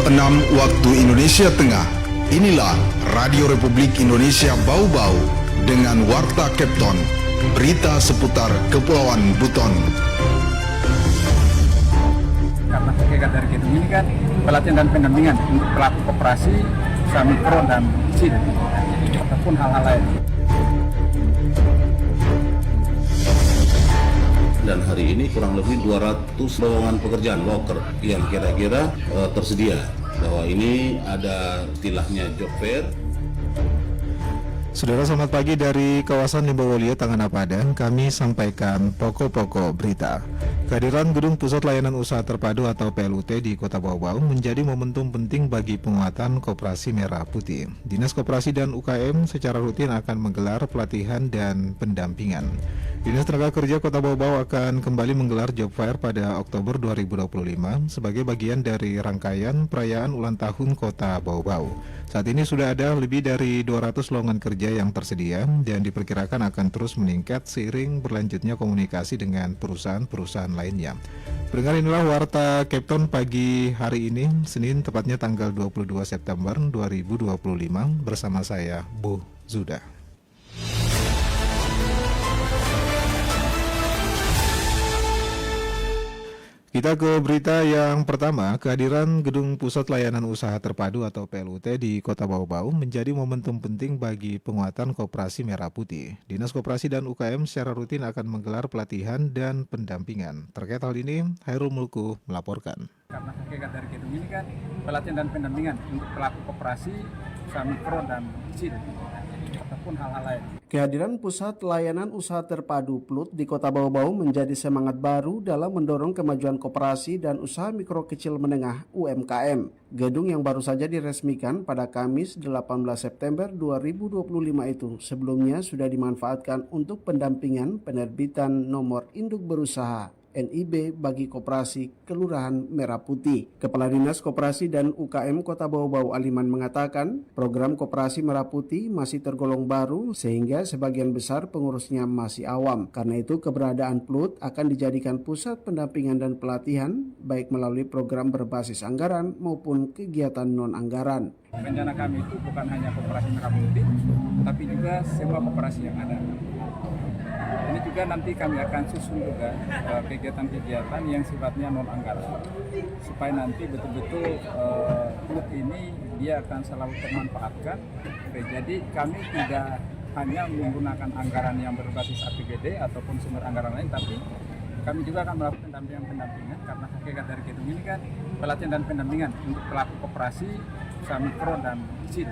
6 waktu Indonesia Tengah. Inilah Radio Republik Indonesia Bau-Bau dengan Warta Kepton, berita seputar Kepulauan Buton. Karena hakikat dari Kedung ini kan pelatihan dan pendampingan untuk pelaku koperasi, usaha mikro dan kecil, ataupun hal-hal lain. Dan hari ini kurang lebih 200 lowongan pekerjaan loker yang kira-kira tersedia. Bahwa ini ada istilahnya job fair. Saudara, selamat pagi dari kawasan Limbawolio, Tangana Padang. Kami sampaikan pokok-pokok berita. Kehadiran Gedung Pusat Layanan Usaha Terpadu atau PLUT di Kota Bau-Bau menjadi momentum penting bagi penguatan Koperasi Merah Putih. Dinas Koperasi dan UKM secara rutin akan menggelar pelatihan dan pendampingan. Dinas Tenaga Kerja Kota Bau-Bau akan kembali menggelar job fair pada Oktober 2025 sebagai bagian dari rangkaian perayaan ulang tahun Kota Bau-Bau. Saat ini sudah ada lebih dari 200 lowongan kerja yang tersedia dan diperkirakan akan terus meningkat seiring berlanjutnya komunikasi dengan perusahaan-perusahaan lainnya. Pendengar, inilah Warta Kepton pagi hari ini, Senin tepatnya tanggal 22 September 2025 bersama saya, Bu Zuda. Kita ke berita yang pertama. Kehadiran Gedung Pusat Layanan Usaha Terpadu atau PLUT di Kota Bau-Bau menjadi momentum penting bagi penguatan Koperasi Merah Putih. Dinas Koperasi dan UKM secara rutin akan menggelar pelatihan dan pendampingan. Terkait hal ini, Hairul Mulku melaporkan. Karena hakikat dari Kedung ini kan pelatihan dan pendampingan untuk pelaku koperasi, usaha mikro dan kecil, ataupun hal-hal lain. Kehadiran Pusat Layanan Usaha Terpadu PLUT di Kota Bau-Bau menjadi semangat baru dalam mendorong kemajuan koperasi dan usaha mikro kecil menengah UMKM. Gedung yang baru saja diresmikan pada Kamis 18 September 2025 itu sebelumnya sudah dimanfaatkan untuk pendampingan penerbitan nomor induk berusaha NIB bagi koperasi Kelurahan Merah Putih. Kepala Dinas Koperasi dan UKM Kota Bau-Bau Aliman mengatakan program Koperasi Merah Putih masih tergolong baru sehingga sebagian besar pengurusnya masih awam. Karena itu keberadaan PLUT akan dijadikan pusat pendampingan dan pelatihan baik melalui program berbasis anggaran maupun kegiatan non-anggaran. Rencana kami itu bukan hanya Koperasi Merah Putih, tapi juga semua koperasi yang ada. Ini juga nanti kami akan susun juga kegiatan-kegiatan yang sifatnya non-anggaran, supaya nanti betul-betul PLUT ini dia akan selalu termanfaatkan. Jadi kami tidak hanya menggunakan anggaran yang berbasis APBD ataupun sumber anggaran lain, tapi kami juga akan melakukan pendampingan karena hakikat dari Kedung ini kan pelatihan dan pendampingan untuk pelaku koperasi, usaha mikro dan kecil,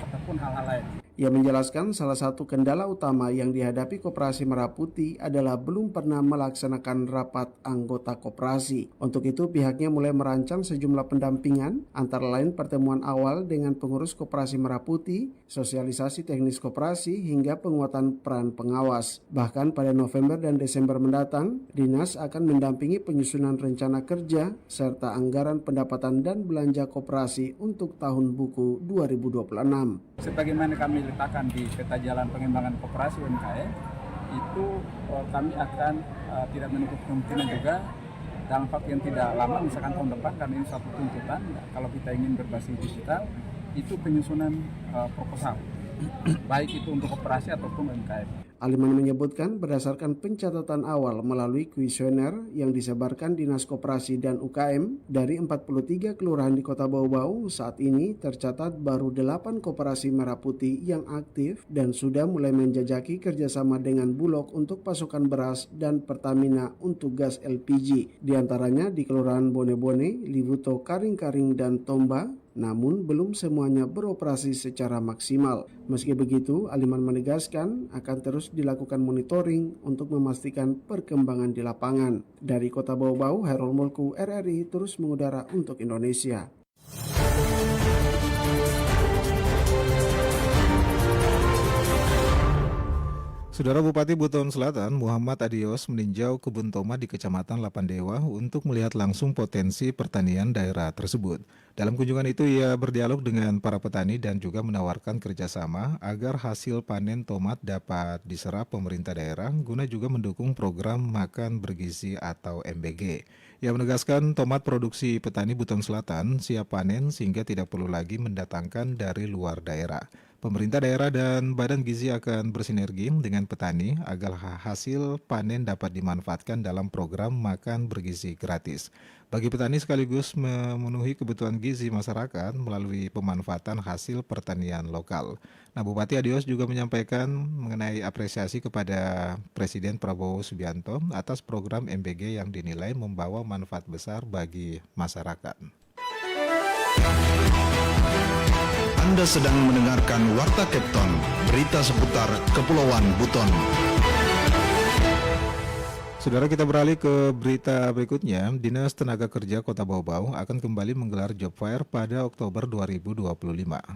ataupun hal-hal lain. Ia menjelaskan salah satu kendala utama yang dihadapi Koperasi Merah Putih adalah belum pernah melaksanakan rapat anggota koperasi. Untuk itu pihaknya mulai merancang sejumlah pendampingan, antara lain pertemuan awal dengan pengurus Koperasi Merah Putih, sosialisasi teknis koperasi, hingga penguatan peran pengawas. Bahkan pada November dan Desember mendatang, Dinas akan mendampingi penyusunan rencana kerja serta anggaran pendapatan dan belanja koperasi untuk tahun buku 2026. Sebagaimana kami letakkan di peta jalan pengembangan koperasi UMKM, itu kami akan tidak menutup kemungkinan juga dalam waktu yang tidak lama, misalkan tahun depan, karena ini suatu tuntutan, kalau kita ingin berbasis digital, itu penyusunan proposal, baik itu untuk koperasi ataupun UMKM. Aliman menyebutkan berdasarkan pencatatan awal melalui kuesioner yang disebarkan Dinas Koperasi dan UKM dari 43 kelurahan di Kota Bau-Bau, saat ini tercatat baru 8 koperasi Merah Putih yang aktif dan sudah mulai menjajaki kerjasama dengan Bulog untuk pasokan beras dan Pertamina untuk gas LPG. Di antaranya di Kelurahan Bone-Bone, Libuto, Karing-Karing, dan Tomba, namun belum semuanya beroperasi secara maksimal. Meski begitu, Aliman menegaskan akan terus dilakukan monitoring untuk memastikan perkembangan di lapangan. Dari Kota Bau-Bau, Hairul Mulku, RRI terus mengudara untuk Indonesia. Saudara, Bupati Buton Selatan Muhammad Adios meninjau kebun tomat di Kecamatan Lapandewa untuk melihat langsung potensi pertanian daerah tersebut. Dalam kunjungan itu ia berdialog dengan para petani dan juga menawarkan kerjasama agar hasil panen tomat dapat diserap pemerintah daerah guna juga mendukung program makan bergizi atau MBG. Ia menegaskan tomat produksi petani Buton Selatan siap panen sehingga tidak perlu lagi mendatangkan dari luar daerah. Pemerintah daerah dan Badan Gizi akan bersinergi dengan petani agar hasil panen dapat dimanfaatkan dalam program makan bergizi gratis. Bagi petani sekaligus memenuhi kebutuhan gizi masyarakat melalui pemanfaatan hasil pertanian lokal. Nah, Bupati Adios juga menyampaikan mengenai apresiasi kepada Presiden Prabowo Subianto atas program MBG yang dinilai membawa manfaat besar bagi masyarakat. Anda sedang mendengarkan Warta Kepton, berita seputar Kepulauan Buton. Saudara, kita beralih ke berita berikutnya. Dinas Tenaga Kerja Kota Bau-Bau akan kembali menggelar job fair pada Oktober 2025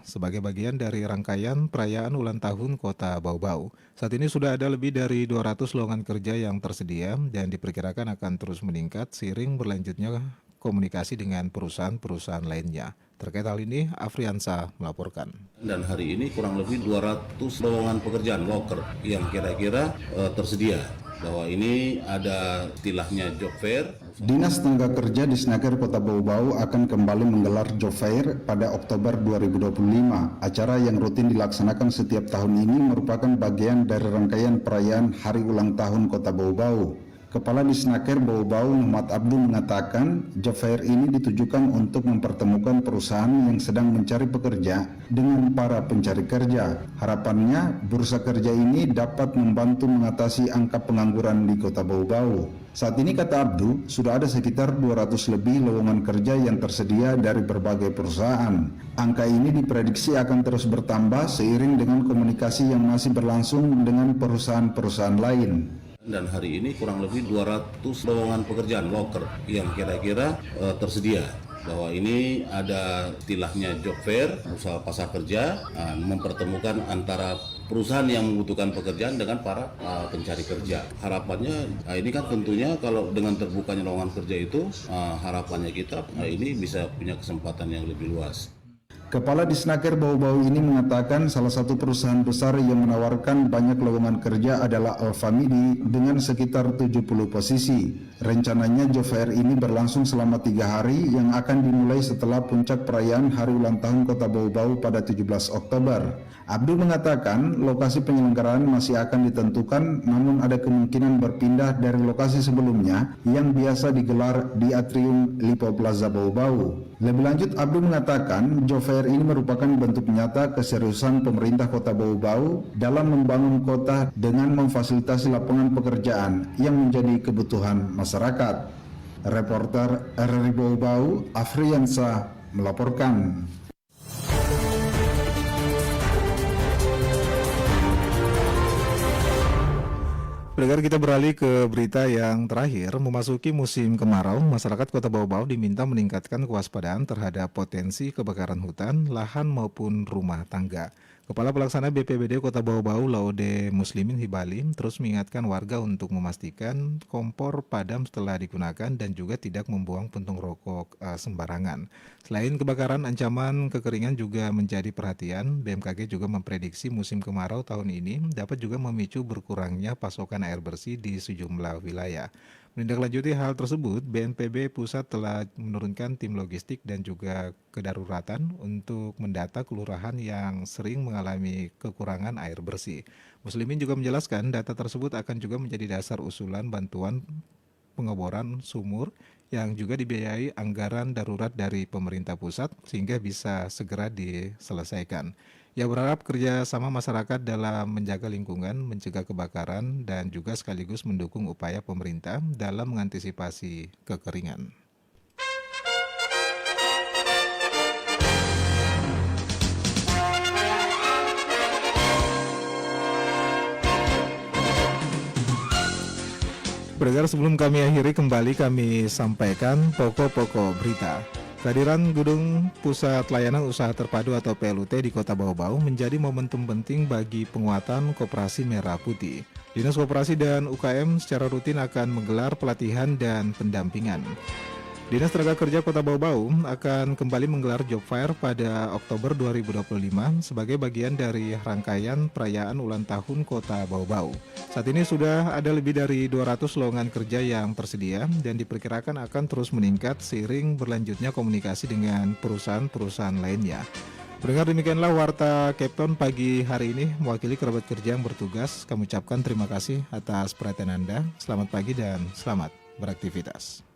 sebagai bagian dari rangkaian perayaan ulang tahun Kota Bau-Bau. Saat ini sudah ada lebih dari 200 lowongan kerja yang tersedia dan diperkirakan akan terus meningkat seiring berlanjutnya komunikasi dengan perusahaan-perusahaan lainnya. Terkait hal ini, Afriansa melaporkan. Dan hari ini kurang lebih 200 lowongan pekerjaan loker yang kira-kira tersedia. Bahwa ini ada istilahnya job fair. Dinas Tenaga Kerja di Snaker Kota Bau-Bau akan kembali menggelar job fair pada Oktober 2025. Acara yang rutin dilaksanakan setiap tahun ini merupakan bagian dari rangkaian perayaan Hari Ulang Tahun Kota Bau-Bau. Kepala Disnaker Bau-Bau Muhammad Abdul mengatakan job fair ini ditujukan untuk mempertemukan perusahaan yang sedang mencari pekerja dengan para pencari kerja. Harapannya bursa kerja ini dapat membantu mengatasi angka pengangguran di Kota Bau-Bau. Saat ini, kata Abdul, sudah ada sekitar 200 lebih lowongan kerja yang tersedia dari berbagai perusahaan. Angka ini diprediksi akan terus bertambah seiring dengan komunikasi yang masih berlangsung dengan perusahaan-perusahaan lain. Dan hari ini kurang lebih 200 lowongan pekerjaan loker yang kira-kira tersedia. Bahwa ini ada istilahnya job fair, usaha pasar kerja, mempertemukan antara perusahaan yang membutuhkan pekerjaan dengan para pencari kerja. Harapannya ini kan tentunya kalau dengan terbukanya lowongan kerja itu, harapannya kita ini bisa punya kesempatan yang lebih luas. Kepala Disnaker Bau-Bau ini mengatakan salah satu perusahaan besar yang menawarkan banyak lowongan kerja adalah Alfamidi dengan sekitar 70 posisi. Rencananya job fair ini berlangsung selama 3 hari yang akan dimulai setelah puncak perayaan Hari Ulang Tahun Kota Bau-Bau pada 17 Oktober. Abdul mengatakan lokasi penyelenggaraan masih akan ditentukan, namun ada kemungkinan berpindah dari lokasi sebelumnya yang biasa digelar di Atrium Lipo Plaza Bau-Bau. Lebih lanjut, Abdul mengatakan job fair ini merupakan bentuk nyata keseriusan pemerintah Kota Bau-Bau dalam membangun kota dengan memfasilitasi lapangan pekerjaan yang menjadi kebutuhan masyarakat. Reporter RRI Bau-Bau, Afriansa melaporkan. Pendengar, kita beralih ke berita yang terakhir. Memasuki musim kemarau, masyarakat Kota Bau-Bau diminta meningkatkan kewaspadaan terhadap potensi kebakaran hutan, lahan maupun rumah tangga. Kepala Pelaksana BPBD Kota Bau-Bau Laude Muslimin Hibali terus mengingatkan warga untuk memastikan kompor padam setelah digunakan dan juga tidak membuang puntung rokok sembarangan. Selain kebakaran, ancaman kekeringan juga menjadi perhatian. BMKG juga memprediksi musim kemarau tahun ini dapat juga memicu berkurangnya pasokan air bersih di sejumlah wilayah. Menindaklanjuti hal tersebut, BNPB Pusat telah menurunkan tim logistik dan juga kedaruratan untuk mendata kelurahan yang sering mengalami kekurangan air bersih. Muslimin juga menjelaskan data tersebut akan juga menjadi dasar usulan bantuan pengeboran sumur yang juga dibiayai anggaran darurat dari pemerintah pusat sehingga bisa segera diselesaikan. Ia berharap kerjasama masyarakat dalam menjaga lingkungan, mencegah kebakaran, dan juga sekaligus mendukung upaya pemerintah dalam mengantisipasi kekeringan. Pendengar, sebelum kami akhiri, kembali kami sampaikan pokok-pokok berita. Kehadiran Gedung Pusat Layanan Usaha Terpadu atau PLUT di Kota Bau-Bau menjadi momentum penting bagi penguatan Koperasi Merah Putih. Dinas Koperasi dan UKM secara rutin akan menggelar pelatihan dan pendampingan. Dinas Tenaga Kerja Kota Bau-Bau akan kembali menggelar job fair pada Oktober 2025 sebagai bagian dari rangkaian perayaan ulang tahun Kota Bau-Bau. Saat ini sudah ada lebih dari 200 lowongan kerja yang tersedia dan diperkirakan akan terus meningkat seiring berlanjutnya komunikasi dengan perusahaan-perusahaan lainnya. Pendengar, demikianlah Warta Capton pagi hari ini. Mewakili kerabat kerja yang bertugas, kami ucapkan terima kasih atas perhatian Anda. Selamat pagi dan selamat beraktivitas.